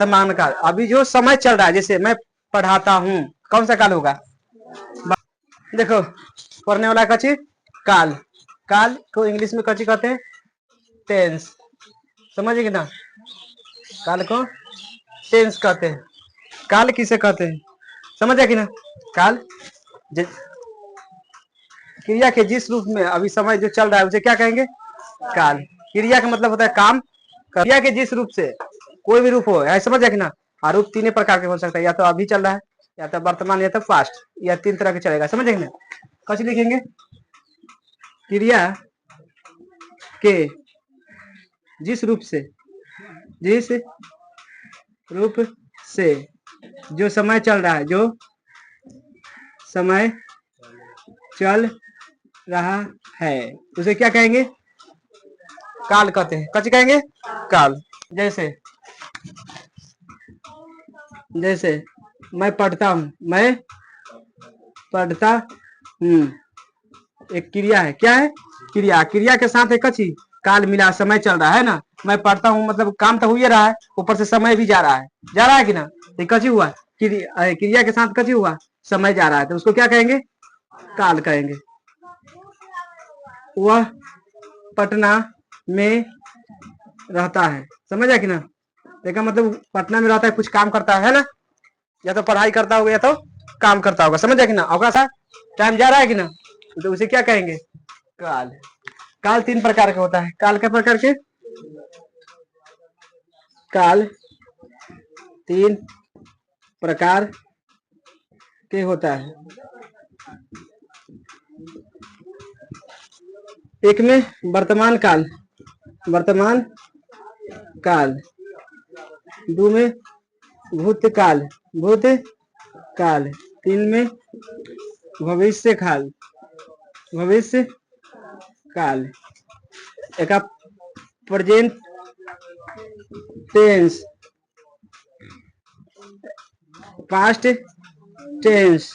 वर्तमान काल। अभी जो समय चल रहा है, जैसे मैं पढ़ाता हूँ, कौन सा काल होगा? देखो, पढ़ने वाला कची काल। काल को इंग्लिश में कची कहते हैं? टेंस। समझिए ना, काल को टेंस कहते हैं। काल किसे कहते हैं समझ कि ना? काल क्रिया के जिस रूप में अभी समय जो चल रहा है उसे क्या कहेंगे? काल। क्रिया का मतलब होता है काम। क्रिया के जिस रूप से कोई भी रूप हो, समझ कि ना? रूप तीन प्रकार के हो सकता है, या तो अभी चल रहा है, या तो वर्तमान, या तो पास्ट, या तीन तरह के चलेगा। समझ कि ना? कैसे लिखेंगे? क्रिया के जिस रूप से जो समय चल रहा है, जो समय चल रहा है उसे क्या कहेंगे? काल कहते हैं। कैसे कहेंगे? काल। जैसे मैं पढ़ता हूँ, एक क्रिया है। क्या है? क्रिया। क्रिया के साथ एक कची काल मिला, समय चल रहा है ना। मैं पढ़ता हूँ मतलब काम तो हो ही रहा है, ऊपर से समय भी जा रहा है कि ना? ये कची हुआ? क्रिया के साथ कची हुआ? समय जा रहा है, तो उसको क्या कहेंगे? काल कहेंगे। वह पटना में रहता है। समझा कि ना? देखा, मतलब पटना में रहता है, कुछ काम करता है ना, या तो पढ़ाई करता होगा या तो काम करता होगा। समझा कि ना? होगा सा टाइम जा रहा है कि ना, तो उसे क्या कहेंगे? काल। काल तीन प्रकार का होता है। काल के प्रकार के काल तीन प्रकार के होता है। एक में वर्तमान काल, दो में भूतकाल, तीन में भविष्य काल, एक present tense, past tense,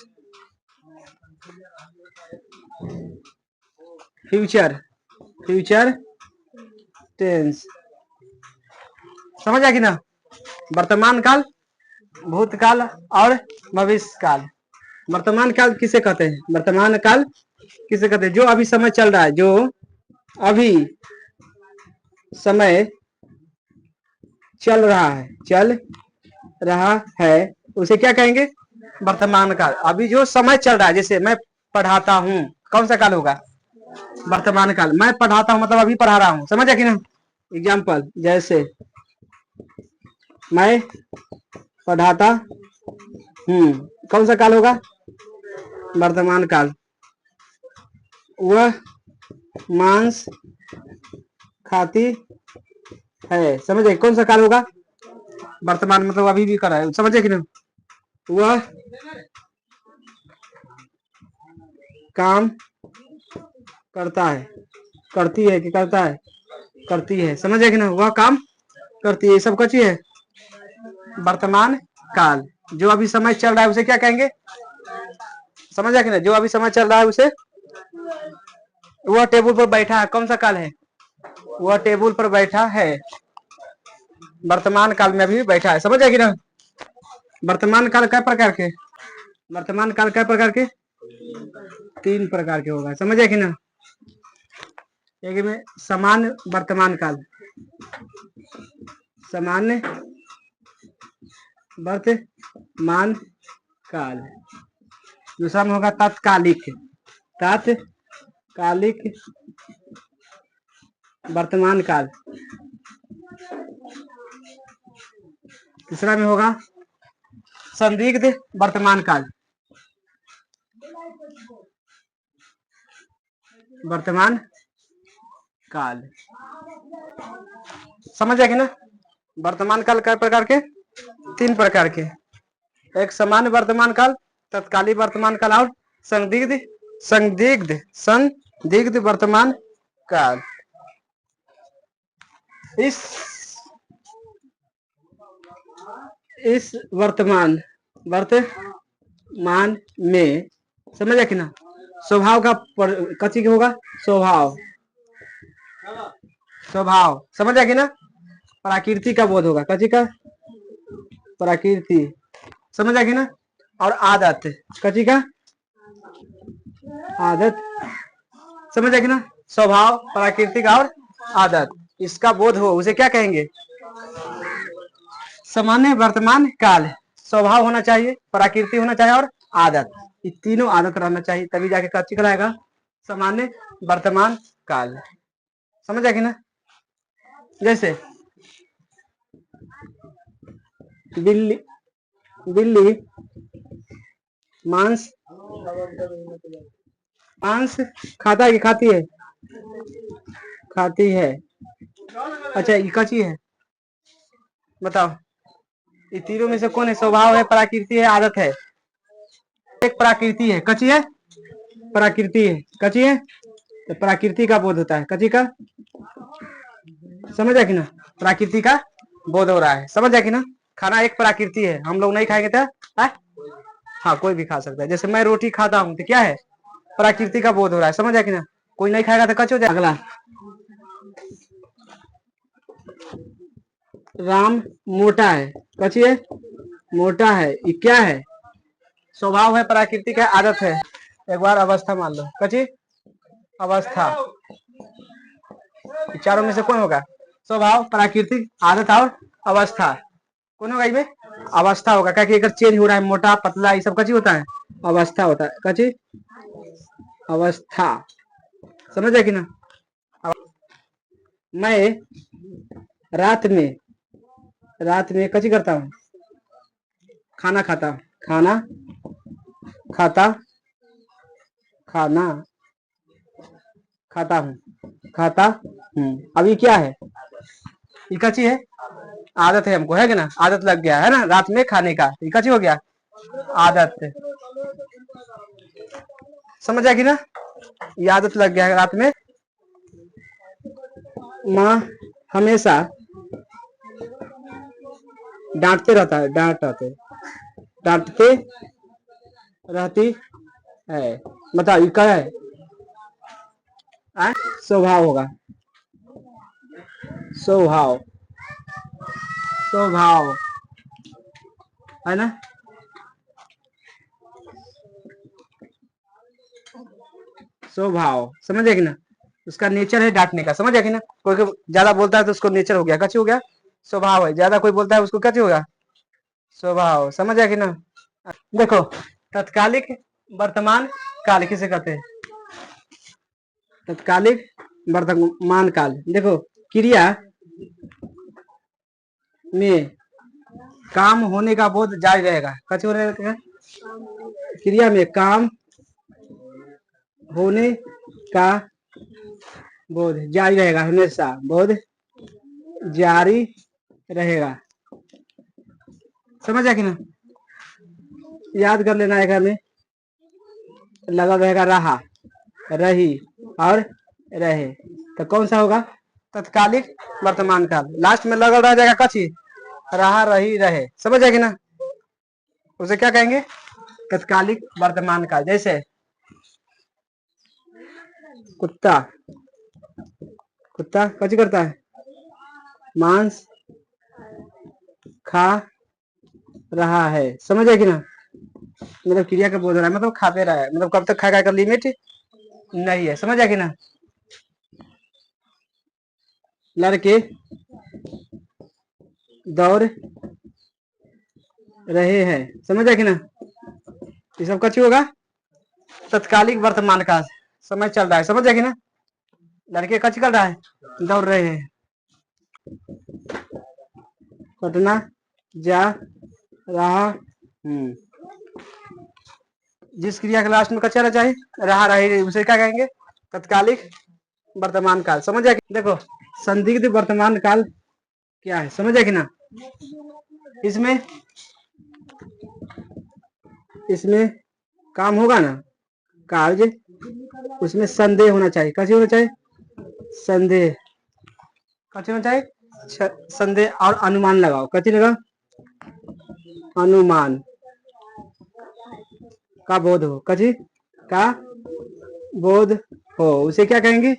future tense. समझा कि ना? वर्तमान काल, भूतकाल और भविष्य काल। वर्तमान काल किसे कहते हैं? वर्तमान काल किसे कहते हैं? जो अभी समय चल रहा है, जो अभी समय चल रहा है उसे क्या कहेंगे? वर्तमान काल। अभी जो समय चल रहा है, जैसे मैं पढ़ाता हूँ, कौन सा काल होगा? वर्तमान काल। मैं पढ़ाता हूँ मतलब अभी पढ़ा रहा हूँ। समझा कि ना? एग्जाम्पल, जैसे मैं पढ़ाता हूँ, कौन सा काल होगा? वर्तमान काल। वह मांस खाती है। समझे? कौन सा काल होगा? वर्तमान, मतलब अभी भी कर रहा है। समझे कि ना? वह काम करता है, करती है कि करता है? करती है। समझे कि ना? वह काम करती है। सब कची है? वर्तमान काल। जो अभी समय चल रहा है उसे क्या कहेंगे? समझा कि ना? जो अभी समय चल रहा है उसे, वह टेबल पर बैठा है, कौन सा काल है? वह टेबल पर बैठा है, वर्तमान काल में अभी बैठा है। समझा कि ना? वर्तमान काल कै प्रकार के? वर्तमान काल कै प्रकार के? तीन प्रकार के होगा। समझे कि ना? एक में सामान्य वर्तमान काल, दूसरा में होगा तात्कालिक वर्तमान काल, तीसरा में होगा संदिग्ध वर्तमान काल। समझ कि ना? वर्तमान काल कै प्रकार के? तीन प्रकार के। एक सामान्य वर्तमान काल, तत्कालीन वर्तमान काल और संदिग्ध वर्तमान काल। इस वर्तमान में, समझा कि ना? स्वभाव का कथी के होगा? स्वभाव। समझा कि ना? प्रकृति का बोध होगा। कथी का? प्रकृति, समझ आएगी ना। और आदत, कची का आदत, समझ आएगी ना। स्वभाव, प्राकृतिक और आदत, इसका बोध हो उसे क्या कहेंगे? सामान्य वर्तमान काल, स्वभाव होना चाहिए, प्राकृतिक होना चाहिए और आदत, ये तीनों आदत रहना चाहिए, तभी जाके कच्ची कहलाएगा सामान्य वर्तमान काल। समझ आएगी ना। जैसे बिल्ली, बिल्ली मांस, मांस खाता है कि खाती है? खाती है। अच्छा ये कची है बताओ, ये तीनों में से कौन है? स्वभाव है, प्रकृति है, आदत है। एक प्रकृति है, कची है, प्रकृति है, कची है, तो प्रकृति का बोध होता है, कची का, समझ है कि ना। प्रकृति का बोध हो रहा है, समझ है कि ना। खाना एक प्रकृति है, हम लोग नहीं खाएंगे तो हाँ कोई भी खा सकता है। जैसे मैं रोटी खाता हूँ तो क्या है? प्रकृति का बोध हो रहा है, समझ है कि ना। कोई नहीं खाएगा तो कच हो जाए। अगला, राम मोटा है, कची है, मोटा है, ये क्या है? स्वभाव है, प्राकृतिक है, आदत है। एक बार अवस्था मान लो, कची अवस्था, चारों में से कौन होगा? स्वभाव, प्राकृतिक, आदत और अवस्था, कौन होगा इसमें? अवस्था होगा, क्या कि अगर चेंज हो रहा है, मोटा पतला ये सब कची होता है? अवस्था होता है, कची अवस्था, समझ है कि ना। मैं रात में कची करता हूँ? खाना खाता, खाना खाता, खाना खाता हूँ, खाता हूँ। अब ये क्या है? ये कची है, आदत है हमको, है कि ना। आदत लग गया है ना रात में खाने का, ये कची हो गया, आदत, समझ आएगी ना। ये आदत लग गया है रात में। माँ हमेशा डांटते रहता है, डांटते रहती है, बताओ ये क्या है? स्वभाव होगा, स्वभाव, स्वभाव है ना। स्वभाव, समझ आएगी ना। उसका नेचर है डांटने का, समझ आएगी ना। कोई ज्यादा बोलता है तो उसको नेचर हो गया, कच्ची हो गया, स्वभाव है। ज्यादा कोई बोलता है उसको कच्ची होगा, स्वभाव, समझ आएगी ना। देखो तत्कालिक वर्तमान काल किसे कहते हैं? तत्कालिक वर्तमान काल, देखो क्रिया में काम होने का बोध जारी रहेगा, कच्ची हो रहेगा। क्रिया में काम होने का बोध जारी रहेगा, हमेशा बोध जारी रहेगा, समझ आया कि ना। याद कर लेना है, घर में लगा रहेगा रहा, रही और रहे, तो कौन सा होगा? तत्कालिक वर्तमान काल। लास्ट में लगा रह जाएगा कची, रहा, रही, रहे, समझ आएगी ना। उसे क्या कहेंगे? तत्कालिक वर्तमान काल। जैसे कुत्ता, कुत्ता कची करता है? मांस खा रहा है, समझ आएगी ना। मतलब क्रिया का बोध रहा है, मतलब खाते रहा है, मतलब कब तक खाएगा का लिमिट नहीं है, समझ आएगी ना। लड़के दौड़ रहे हैं, समझ आएगी ना। ये सब कच्ची होगा, तत्कालिक वर्तमान काल, समय चल रहा है, समझ आएगी ना। लड़के कच्ची कर रहा है, दौड़ रहे हैं। पटना जा रहा हूँ, जिस क्रिया के लास्ट में कच्चा रहना चाहिए, रहा, रही, उसे क्या कहेंगे? तत्कालिक वर्तमान काल, समझ आएगी। देखो संदिग्ध वर्तमान काल क्या है, समझ आएगी ना। इसमें इसमें काम होगा ना, कार्य, उसमें संदेह होना चाहिए, कैसे होना चाहिए? संदेह, कैसे होना चाहिए? संदेह और अनुमान लगाओ, कैसे लगा? अनुमान का बोध हो, कची का बोध हो, उसे क्या कहेंगे?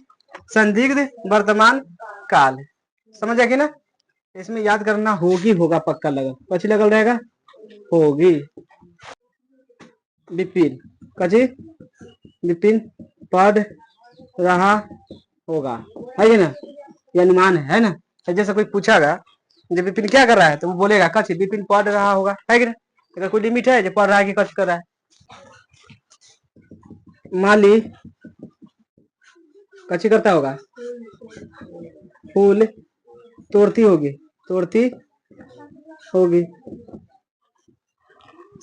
संदिग्ध वर्तमान काल, समझ आएगी ना। इसमें याद करना होगी होगा पक्का लगल, कची लगल रहेगा, होगी। विपिन, कची, विपिन पढ़ रहा होगा, है कि ना, ये अनुमान है ना। तो जैसे कोई पूछागा जब विपिन क्या कर रहा है तो वो बोलेगा कच विपिन पढ़ रहा होगा, है कि ना। अगर कोई लिमिट है जो पढ़ रहा है कि कच कर रहा है। माली कची करता होगा, फूल तोड़ती होगी, तोड़ती होगी,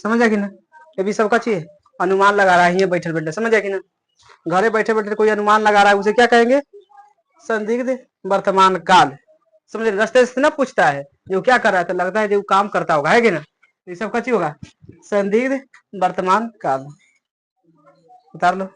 समझ आ कि ना। ये भी सब कची है, अनुमान लगा रहा है ये बैठे बैठे, समझ आ कि ना। घरे बैठे बैठे कोई अनुमान लगा रहा है उसे क्या कहेंगे, संदिग्ध वर्तमान काल। समझ रास्ते से ना पूछता है जो क्या कर रहा है तो लगता है जो काम करता होगा, है कि ना। ये सब कची होगा, संदिग्ध वर्तमान काल। उतार लो।